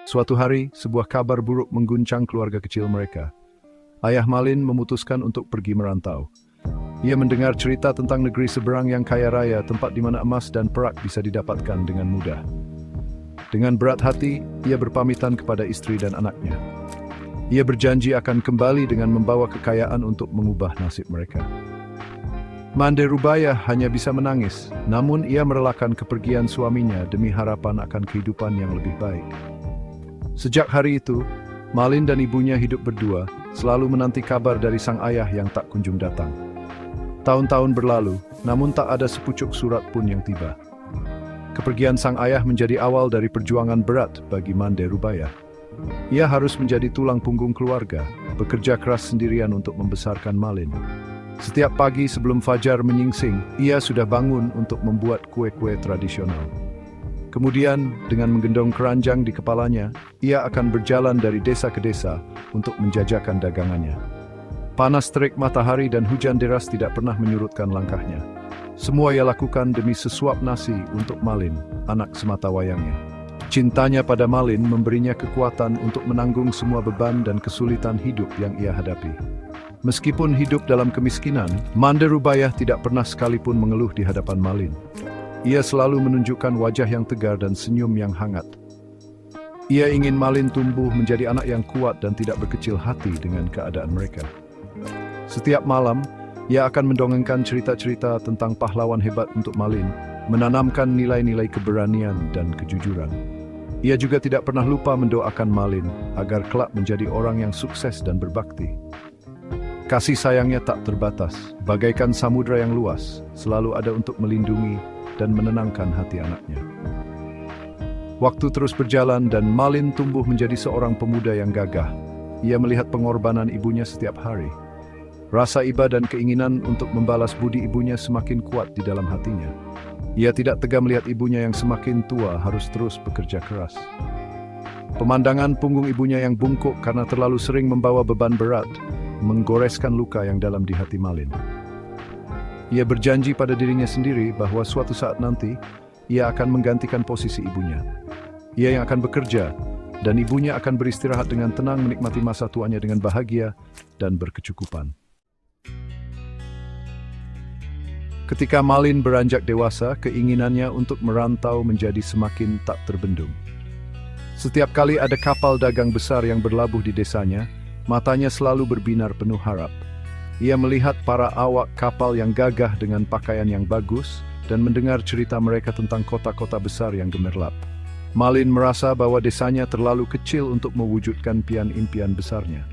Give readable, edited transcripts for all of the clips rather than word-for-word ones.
Suatu hari, sebuah kabar buruk mengguncang keluarga kecil mereka. Ayah Malin memutuskan untuk pergi merantau. Ia mendengar cerita tentang negeri seberang yang kaya raya, tempat di mana emas dan perak bisa didapatkan dengan mudah. Dengan berat hati, ia berpamitan kepada istri dan anaknya. Ia berjanji akan kembali dengan membawa kekayaan untuk mengubah nasib mereka. Mande Rubaiyah hanya bisa menangis, namun ia merelakan kepergian suaminya demi harapan akan kehidupan yang lebih baik. Sejak hari itu, Malin dan ibunya hidup berdua, selalu menanti kabar dari sang ayah yang tak kunjung datang. Tahun-tahun berlalu, namun tak ada sepucuk surat pun yang tiba. Kepergian sang ayah menjadi awal dari perjuangan berat bagi Mande Rubaiyah. Ia harus menjadi tulang punggung keluarga, bekerja keras sendirian untuk membesarkan Malin. Setiap pagi sebelum fajar menyingsing, ia sudah bangun untuk membuat kue-kue tradisional. Kemudian, dengan menggendong keranjang di kepalanya, ia akan berjalan dari desa ke desa untuk menjajakan dagangannya. Panas terik matahari dan hujan deras tidak pernah menyurutkan langkahnya. Semua ia lakukan demi sesuap nasi untuk Malin, anak sematawayangnya. Cintanya pada Malin memberinya kekuatan untuk menanggung semua beban dan kesulitan hidup yang ia hadapi. Meskipun hidup dalam kemiskinan, Mande Rubaiyah tidak pernah sekalipun mengeluh di hadapan Malin. Ia selalu menunjukkan wajah yang tegar dan senyum yang hangat. Ia ingin Malin tumbuh menjadi anak yang kuat dan tidak berkecil hati dengan keadaan mereka. Setiap malam, ia akan mendongengkan cerita-cerita tentang pahlawan hebat untuk Malin, menanamkan nilai-nilai keberanian dan kejujuran. Ia juga tidak pernah lupa mendoakan Malin agar kelak menjadi orang yang sukses dan berbakti. Kasih sayangnya tak terbatas, bagaikan samudra yang luas, selalu ada untuk melindungi dan menenangkan hati anaknya. Waktu terus berjalan dan Malin tumbuh menjadi seorang pemuda yang gagah. Ia melihat pengorbanan ibunya setiap hari. Rasa iba dan keinginan untuk membalas budi ibunya semakin kuat di dalam hatinya. Ia tidak tega melihat ibunya yang semakin tua harus terus bekerja keras. Pemandangan punggung ibunya yang bungkuk karena terlalu sering membawa beban berat menggoreskan luka yang dalam di hati Malin. Ia berjanji pada dirinya sendiri bahwa suatu saat nanti, ia akan menggantikan posisi ibunya. Ia yang akan bekerja, dan ibunya akan beristirahat dengan tenang menikmati masa tuanya dengan bahagia dan berkecukupan. Ketika Malin beranjak dewasa, keinginannya untuk merantau menjadi semakin tak terbendung. Setiap kali ada kapal dagang besar yang berlabuh di desanya, matanya selalu berbinar penuh harap. Ia melihat para awak kapal yang gagah dengan pakaian yang bagus dan mendengar cerita mereka tentang kota-kota besar yang gemerlap. Malin merasa bahwa desanya terlalu kecil untuk mewujudkan impian besarnya.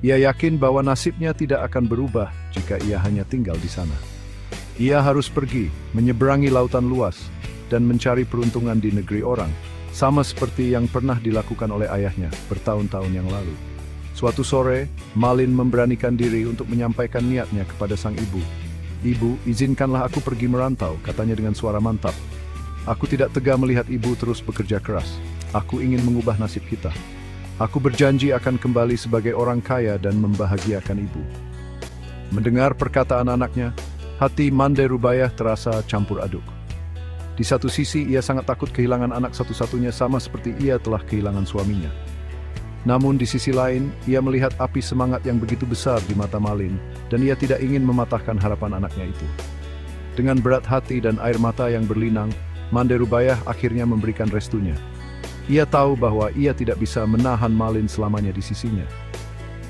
Ia yakin bahwa nasibnya tidak akan berubah jika ia hanya tinggal di sana. Ia harus pergi, menyeberangi lautan luas, dan mencari peruntungan di negeri orang, sama seperti yang pernah dilakukan oleh ayahnya bertahun-tahun yang lalu. Suatu sore, Malin memberanikan diri untuk menyampaikan niatnya kepada sang ibu. "Ibu, izinkanlah aku pergi merantau," katanya dengan suara mantap. "Aku tidak tega melihat ibu terus bekerja keras. Aku ingin mengubah nasib kita. Aku berjanji akan kembali sebagai orang kaya dan membahagiakan ibu." Mendengar perkataan anaknya, hati Mande Rubaiyah terasa campur aduk. Di satu sisi, ia sangat takut kehilangan anak satu-satunya sama seperti ia telah kehilangan suaminya. Namun di sisi lain, ia melihat api semangat yang begitu besar di mata Malin, dan ia tidak ingin mematahkan harapan anaknya itu. Dengan berat hati dan air mata yang berlinang, Mande Rubaiyah akhirnya memberikan restunya. Ia tahu bahwa ia tidak bisa menahan Malin selamanya di sisinya.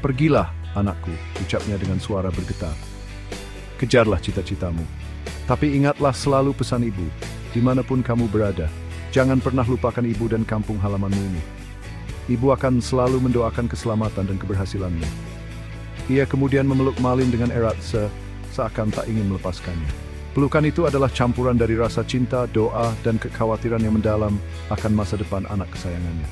"Pergilah, anakku," ucapnya dengan suara bergetar. "Kejarlah cita-citamu. Tapi ingatlah selalu pesan ibu, dimanapun kamu berada, jangan pernah lupakan ibu dan kampung halamanmu ini. Ibu akan selalu mendoakan keselamatan dan keberhasilanmu." Ia kemudian memeluk Malin dengan erat seakan tak ingin melepaskannya. Pelukan itu adalah campuran dari rasa cinta, doa, dan kekhawatiran yang mendalam akan masa depan anak kesayangannya.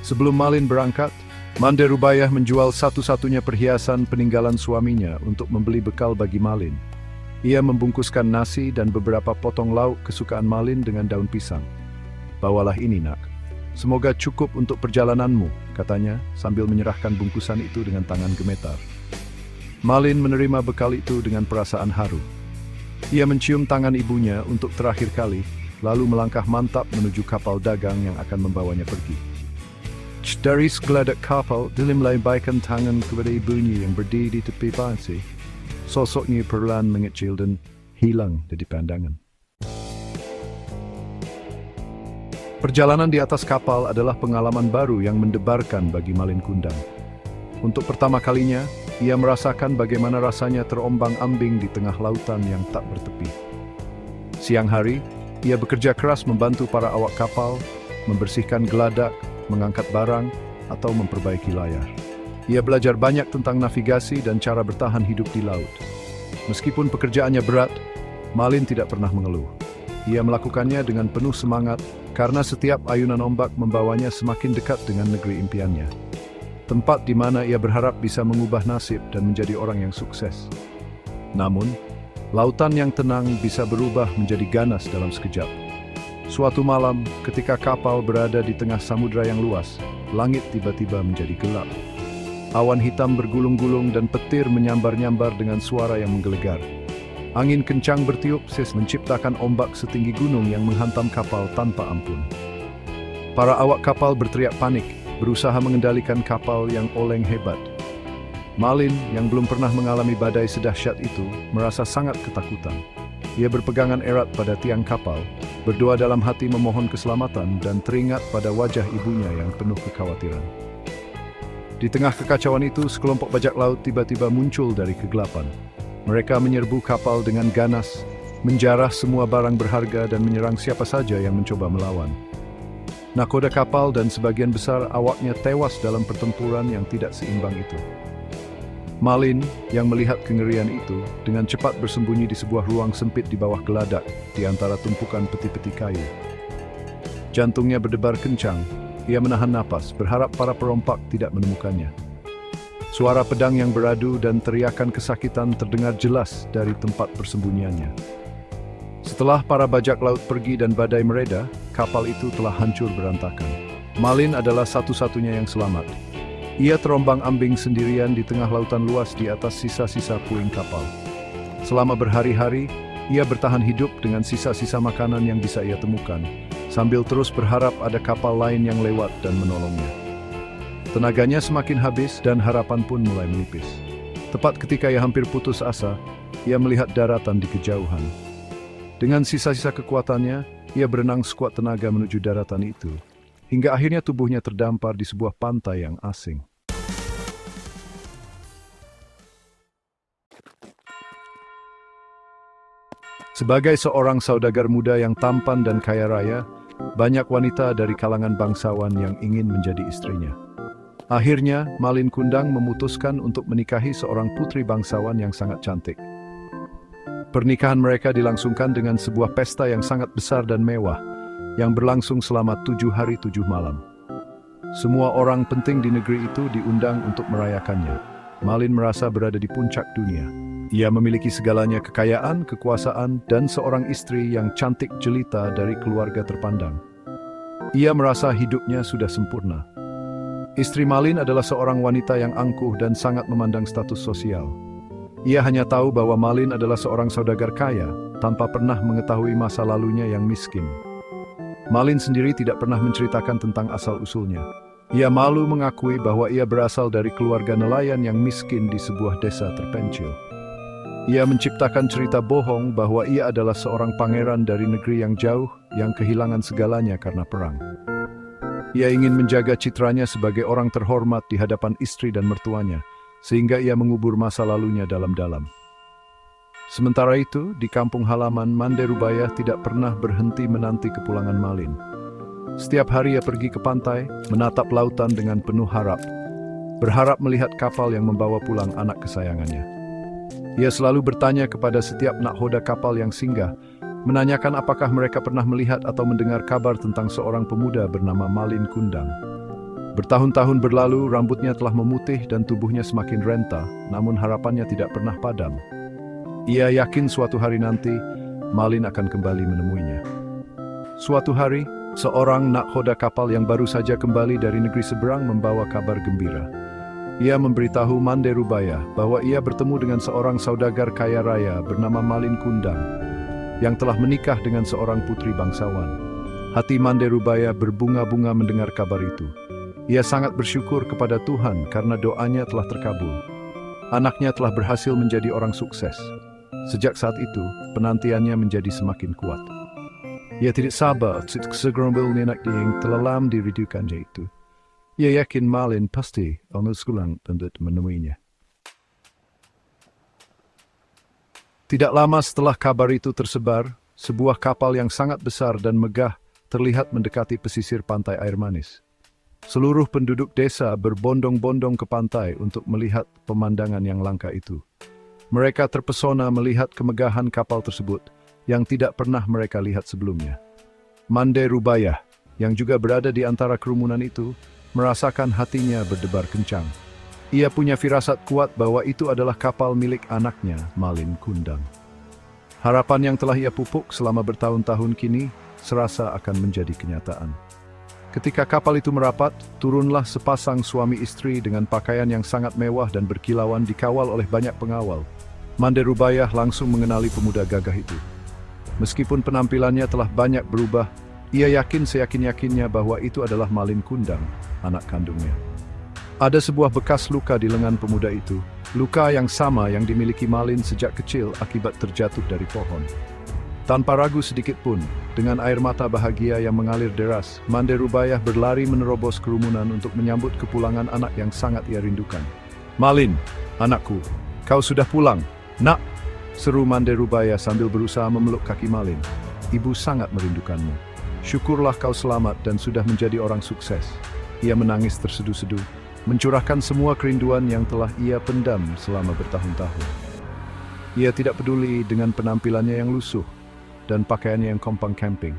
Sebelum Malin berangkat, Mande Rubaiyah menjual satu-satunya perhiasan peninggalan suaminya untuk membeli bekal bagi Malin. Ia membungkuskan nasi dan beberapa potong lauk kesukaan Malin dengan daun pisang. "Bawalah ini, nak. Semoga cukup untuk perjalananmu," katanya sambil menyerahkan bungkusan itu dengan tangan gemetar. Malin menerima bekal itu dengan perasaan haru. Ia mencium tangan ibunya untuk terakhir kali, lalu melangkah mantap menuju kapal dagang yang akan membawanya pergi. Dari segeladak kapal, dia melambaikan tangan kepada ibunya yang berdiri di tepi pantai. Sosoknya perlahan mengecil dan hilang dari pandangan. Perjalanan di atas kapal adalah pengalaman baru yang mendebarkan bagi Malin Kundang. Untuk pertama kalinya, ia merasakan bagaimana rasanya terombang-ambing di tengah lautan yang tak bertepi. Siang hari, ia bekerja keras membantu para awak kapal, membersihkan geladak, mengangkat barang, atau memperbaiki layar. Ia belajar banyak tentang navigasi dan cara bertahan hidup di laut. Meskipun pekerjaannya berat, Malin tidak pernah mengeluh. Ia melakukannya dengan penuh semangat karena setiap ayunan ombak membawanya semakin dekat dengan negeri impiannya. Tempat di mana ia berharap bisa mengubah nasib dan menjadi orang yang sukses. Namun, lautan yang tenang bisa berubah menjadi ganas dalam sekejap. Suatu malam, ketika kapal berada di tengah samudera yang luas, langit tiba-tiba menjadi gelap. Awan hitam bergulung-gulung dan petir menyambar-nyambar dengan suara yang menggelegar. Angin kencang bertiup menciptakan ombak setinggi gunung yang menghantam kapal tanpa ampun. Para awak kapal berteriak panik, berusaha mengendalikan kapal yang oleng hebat. Malin, yang belum pernah mengalami badai sedahsyat itu, merasa sangat ketakutan. Ia berpegangan erat pada tiang kapal, berdoa dalam hati memohon keselamatan dan teringat pada wajah ibunya yang penuh kekhawatiran. Di tengah kekacauan itu, sekelompok bajak laut tiba-tiba muncul dari kegelapan. Mereka menyerbu kapal dengan ganas, menjarah semua barang berharga dan menyerang siapa saja yang mencoba melawan. Nakoda kapal dan sebagian besar awaknya tewas dalam pertempuran yang tidak seimbang itu. Malin, yang melihat kengerian itu, dengan cepat bersembunyi di sebuah ruang sempit di bawah geladak, di antara tumpukan peti-peti kayu. Jantungnya berdebar kencang, ia menahan napas, berharap para perompak tidak menemukannya. Suara pedang yang beradu dan teriakan kesakitan terdengar jelas dari tempat persembunyiannya. Setelah para bajak laut pergi dan badai mereda, kapal itu telah hancur berantakan. Malin adalah satu-satunya yang selamat. Ia terombang-ambing sendirian di tengah lautan luas di atas sisa-sisa puing kapal. Selama berhari-hari, ia bertahan hidup dengan sisa-sisa makanan yang bisa ia temukan, sambil terus berharap ada kapal lain yang lewat dan menolongnya. Tenaganya semakin habis dan harapan pun mulai menipis. Tepat ketika ia hampir putus asa, ia melihat daratan di kejauhan. Dengan sisa-sisa kekuatannya, ia berenang sekuat tenaga menuju daratan itu, hingga akhirnya tubuhnya terdampar di sebuah pantai yang asing. Sebagai seorang saudagar muda yang tampan dan kaya raya, banyak wanita dari kalangan bangsawan yang ingin menjadi istrinya. Akhirnya, Malin Kundang memutuskan untuk menikahi seorang putri bangsawan yang sangat cantik. Pernikahan mereka dilangsungkan dengan sebuah pesta yang sangat besar dan mewah, yang berlangsung selama 7 hari 7 malam. Semua orang penting di negeri itu diundang untuk merayakannya. Malin merasa berada di puncak dunia. Ia memiliki segalanya: kekayaan, kekuasaan, dan seorang istri yang cantik jelita dari keluarga terpandang. Ia merasa hidupnya sudah sempurna. Istri Malin adalah seorang wanita yang angkuh dan sangat memandang status sosial. Ia hanya tahu bahwa Malin adalah seorang saudagar kaya, tanpa pernah mengetahui masa lalunya yang miskin. Malin sendiri tidak pernah menceritakan tentang asal-usulnya. Ia malu mengakui bahwa ia berasal dari keluarga nelayan yang miskin di sebuah desa terpencil. Ia menciptakan cerita bohong bahwa ia adalah seorang pangeran dari negeri yang jauh yang kehilangan segalanya karena perang. Ia ingin menjaga citranya sebagai orang terhormat di hadapan istri dan mertuanya, sehingga ia mengubur masa lalunya dalam-dalam. Sementara itu, di kampung halaman, Mande Rubaya tidak pernah berhenti menanti kepulangan Malin. Setiap hari ia pergi ke pantai, menatap lautan dengan penuh harap, berharap melihat kapal yang membawa pulang anak kesayangannya. Ia selalu bertanya kepada setiap nakhoda kapal yang singgah, menanyakan apakah mereka pernah melihat atau mendengar kabar tentang seorang pemuda bernama Malin Kundang. Bertahun-tahun berlalu, rambutnya telah memutih dan tubuhnya semakin renta, namun harapannya tidak pernah padam. Ia yakin suatu hari nanti, Malin akan kembali menemuinya. Suatu hari, seorang nakhoda kapal yang baru saja kembali dari negeri seberang membawa kabar gembira. Ia memberitahu Mande Rubaya bahwa ia bertemu dengan seorang saudagar kaya raya bernama Malin Kundang, yang telah menikah dengan seorang putri bangsawan. Hati Mande Rubaya berbunga-bunga mendengar kabar itu. Ia sangat bersyukur kepada Tuhan karena doanya telah terkabul. Anaknya telah berhasil menjadi orang sukses. Sejak saat itu, penantiannya menjadi semakin kuat. Ia tidak sabar untuk segera memiliki anaknya yang terlalam dirindukannya itu. Ia yakin Malin pasti akan pulang untuk menemuinya. Tidak lama setelah kabar itu tersebar, sebuah kapal yang sangat besar dan megah terlihat mendekati pesisir pantai air manis. Seluruh penduduk desa berbondong-bondong ke pantai untuk melihat pemandangan yang langka itu. Mereka terpesona melihat kemegahan kapal tersebut yang tidak pernah mereka lihat sebelumnya. Mande Rubayah, yang juga berada di antara kerumunan itu, merasakan hatinya berdebar kencang. Ia punya firasat kuat bahwa itu adalah kapal milik anaknya, Malin Kundang. Harapan yang telah ia pupuk selama bertahun-tahun kini serasa akan menjadi kenyataan. Ketika kapal itu merapat, turunlah sepasang suami istri dengan pakaian yang sangat mewah dan berkilauan dikawal oleh banyak pengawal. Mande Rubayah langsung mengenali pemuda gagah itu. Meskipun penampilannya telah banyak berubah, ia yakin seyakin-yakinnya bahwa itu adalah Malin Kundang, anak kandungnya. Ada sebuah bekas luka di lengan pemuda itu, luka yang sama yang dimiliki Malin sejak kecil akibat terjatuh dari pohon. Tanpa ragu sedikit pun, dengan air mata bahagia yang mengalir deras, Mande Rubayah berlari menerobos kerumunan untuk menyambut kepulangan anak yang sangat ia rindukan. "Malin, anakku, kau sudah pulang, nak!" seru Mande Rubayah sambil berusaha memeluk kaki Malin. "Ibu sangat merindukanmu. Syukurlah kau selamat dan sudah menjadi orang sukses." Ia menangis terseduh-seduh, mencurahkan semua kerinduan yang telah ia pendam selama bertahun-tahun. Ia tidak peduli dengan penampilannya yang lusuh dan pakaiannya yang kompang camping.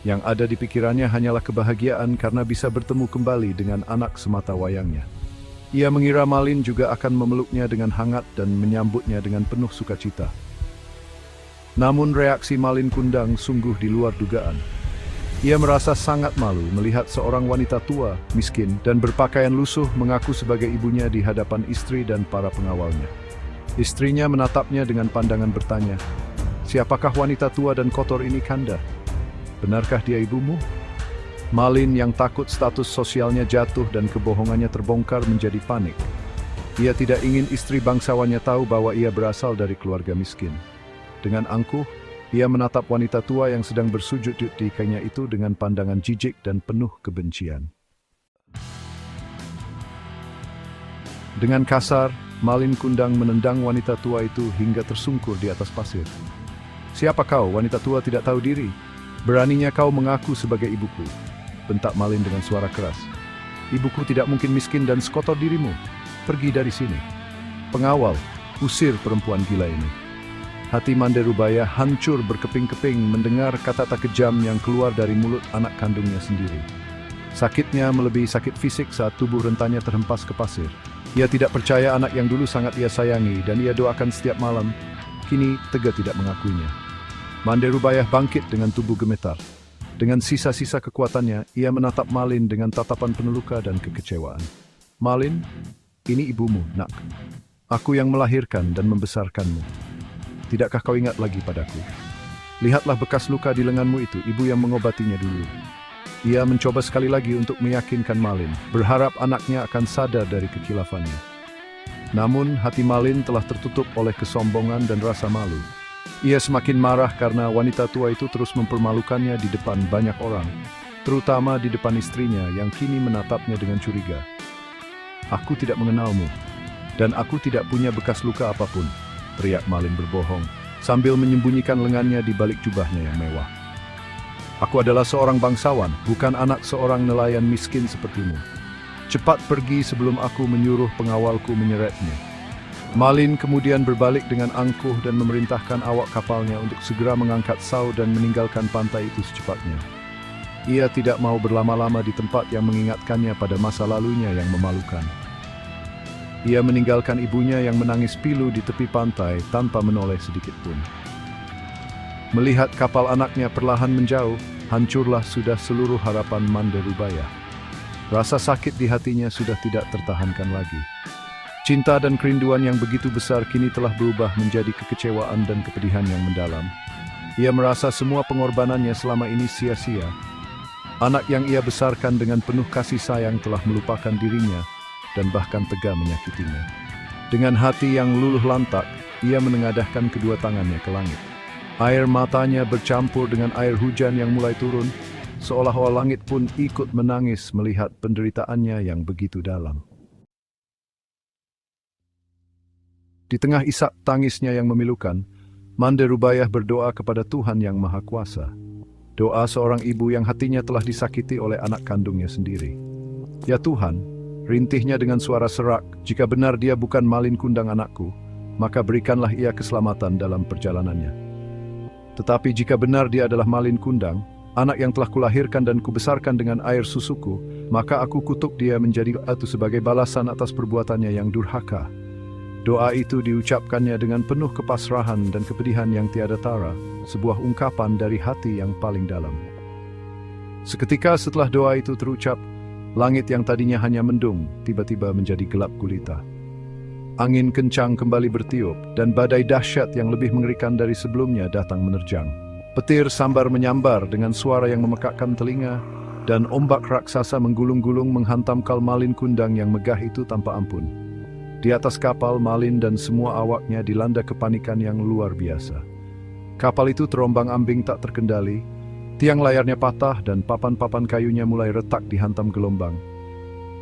Yang ada di pikirannya hanyalah kebahagiaan karena bisa bertemu kembali dengan anak semata wayangnya. Ia mengira Malin juga akan memeluknya dengan hangat dan menyambutnya dengan penuh sukacita. Namun reaksi Malin Kundang sungguh di luar dugaan. Ia merasa sangat malu melihat seorang wanita tua, miskin, dan berpakaian lusuh mengaku sebagai ibunya di hadapan istri dan para pengawalnya. Istrinya menatapnya dengan pandangan bertanya, "Siapakah wanita tua dan kotor ini, Kanda? Benarkah dia ibumu?" Malin yang takut status sosialnya jatuh dan kebohongannya terbongkar menjadi panik. Ia tidak ingin istri bangsawannya tahu bahwa ia berasal dari keluarga miskin. Dengan angkuh, ia menatap wanita tua yang sedang bersujud di kakinya itu dengan pandangan jijik dan penuh kebencian. Dengan kasar, Malin Kundang menendang wanita tua itu hingga tersungkur di atas pasir. "Siapa kau, wanita tua tidak tahu diri? Beraninya kau mengaku sebagai ibuku," bentak Malin dengan suara keras. "Ibuku tidak mungkin miskin dan sekotor dirimu. Pergi dari sini." "Pengawal, usir perempuan gila ini." Hati Mande Rubayah hancur berkeping-keping mendengar kata-kata kejam yang keluar dari mulut anak kandungnya sendiri. Sakitnya melebihi sakit fisik saat tubuh rentanya terhempas ke pasir. Ia tidak percaya anak yang dulu sangat ia sayangi dan ia doakan setiap malam, kini tega tidak mengakuinya. Mande Rubayah bangkit dengan tubuh gemetar. Dengan sisa-sisa kekuatannya, ia menatap Malin dengan tatapan penuh luka dan kekecewaan. "Malin, ini ibumu, nak. Aku yang melahirkan dan membesarkanmu. Tidakkah kau ingat lagi padaku? Lihatlah bekas luka di lenganmu itu, ibu yang mengobatinya dulu." Ia mencoba sekali lagi untuk meyakinkan Malin, berharap anaknya akan sadar dari kekilafannya. Namun, hati Malin telah tertutup oleh kesombongan dan rasa malu. Ia semakin marah karena wanita tua itu terus mempermalukannya di depan banyak orang, terutama di depan istrinya yang kini menatapnya dengan curiga. "Aku tidak mengenalmu, dan aku tidak punya bekas luka apapun," teriak Malin berbohong, sambil menyembunyikan lengannya di balik jubahnya yang mewah. "Aku adalah seorang bangsawan, bukan anak seorang nelayan miskin sepertimu. Cepat pergi sebelum aku menyuruh pengawalku menyeretmu." Malin kemudian berbalik dengan angkuh dan memerintahkan awak kapalnya untuk segera mengangkat sau dan meninggalkan pantai itu secepatnya. Ia tidak mau berlama-lama di tempat yang mengingatkannya pada masa lalunya yang memalukan. Ia meninggalkan ibunya yang menangis pilu di tepi pantai tanpa menoleh sedikit pun. Melihat kapal anaknya perlahan menjauh, hancurlah sudah seluruh harapan Mande Rubayah. Rasa sakit di hatinya sudah tidak tertahankan lagi. Cinta dan kerinduan yang begitu besar kini telah berubah menjadi kekecewaan dan kepedihan yang mendalam. Ia merasa semua pengorbanannya selama ini sia-sia. Anak yang ia besarkan dengan penuh kasih sayang telah melupakan dirinya dan bahkan tega menyakitinya. Dengan hati yang luluh lantak, ia menengadahkan kedua tangannya ke langit. Air matanya bercampur dengan air hujan yang mulai turun, seolah-olah langit pun ikut menangis melihat penderitaannya yang begitu dalam. Di tengah isak tangisnya yang memilukan, Mande Rubaiyah berdoa kepada Tuhan yang Maha Kuasa. Doa seorang ibu yang hatinya telah disakiti oleh anak kandungnya sendiri. Ya Tuhan, rintihnya dengan suara serak, jika benar dia bukan malin kundang anakku, maka berikanlah ia keselamatan dalam perjalanannya. Tetapi jika benar dia adalah malin kundang, anak yang telah kulahirkan dan kubesarkan dengan air susuku, maka aku kutuk dia menjadi batu sebagai balasan atas perbuatannya yang durhaka. Doa itu diucapkannya dengan penuh kepasrahan dan kepedihan yang tiada tara, sebuah ungkapan dari hati yang paling dalam. Seketika setelah doa itu terucap, langit yang tadinya hanya mendung, tiba-tiba menjadi gelap gulita. Angin kencang kembali bertiup, dan badai dahsyat yang lebih mengerikan dari sebelumnya datang menerjang. Petir sambar menyambar dengan suara yang memekakkan telinga, dan ombak raksasa menggulung-gulung menghantam Malin Kundang yang megah itu tanpa ampun. Di atas kapal, Malin dan semua awaknya dilanda kepanikan yang luar biasa. Kapal itu terombang-ambing tak terkendali, tiang layarnya patah dan papan-papan kayunya mulai retak dihantam gelombang.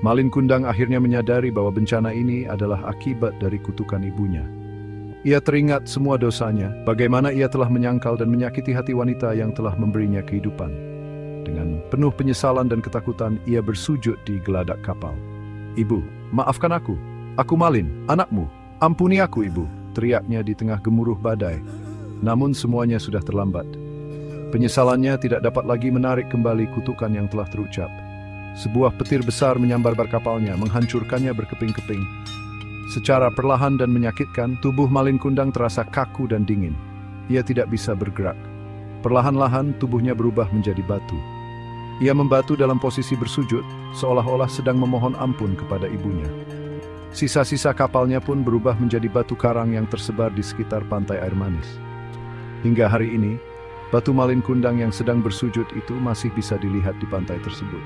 Malin Kundang akhirnya menyadari bahwa bencana ini adalah akibat dari kutukan ibunya. Ia teringat semua dosanya, bagaimana ia telah menyangkal dan menyakiti hati wanita yang telah memberinya kehidupan. Dengan penuh penyesalan dan ketakutan, ia bersujud di geladak kapal. "Ibu, maafkan aku. Aku Malin, anakmu. Ampuni aku, Ibu," teriaknya di tengah gemuruh badai. Namun semuanya sudah terlambat. Penyesalannya tidak dapat lagi menarik kembali kutukan yang telah terucap. Sebuah petir besar menyambar bar kapalnya, menghancurkannya berkeping-keping. Secara perlahan dan menyakitkan, tubuh Malin Kundang terasa kaku dan dingin. Ia tidak bisa bergerak. Perlahan-lahan tubuhnya berubah menjadi batu. Ia membatu dalam posisi bersujud, seolah-olah sedang memohon ampun kepada ibunya. Sisa-sisa kapalnya pun berubah menjadi batu karang yang tersebar di sekitar pantai air manis. Hingga hari ini, batu Malin Kundang yang sedang bersujud itu masih bisa dilihat di pantai tersebut.